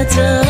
da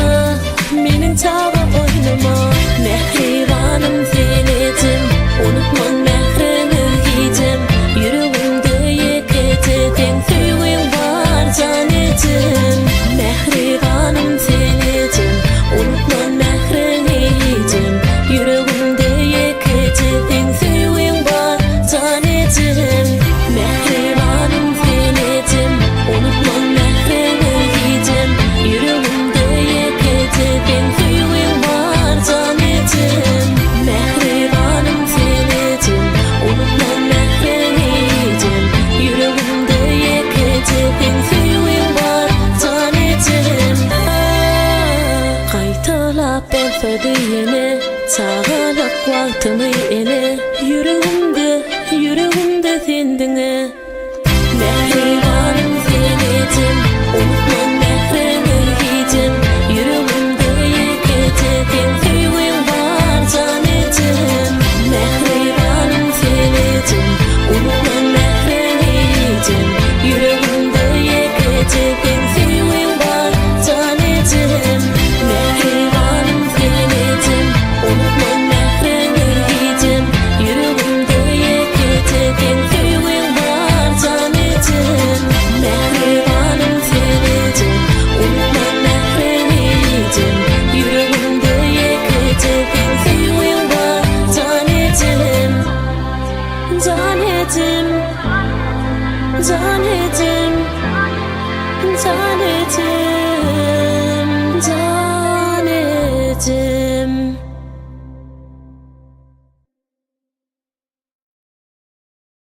mening tawa oynama mehribanım senedim unutmam mehrini giydim yüreğimde yeketedin süyün var zanedim mehribanım senedim unutmam mehrini giydim yüreğimde yeketedin süyün var zanedim mehribanım senedim unutmam mehrini giydim yüreğimde yeketedin süyün var zanedim mehribanım senedim unutmam mehrini giydim yüreğimde yeketedin süyün var zanedim qaytalap bolsa yine sağalık vaktimi ele yüreğimde sendine mehribanım senedim unutmam mehrini giydim yüreğimde yeketedin süyün var zanedim mehribanım senedim unutmam mehrini giydim yüreğimde yeketedin süyün var zanedim mehribanım senedim unutmam mehrini giydim yüreğimde yeketedin süyün var zanedim mehribanım senedim unutmam mehrini giydim yüreğimde yeketedin süyün var zanedim zanedim zanedim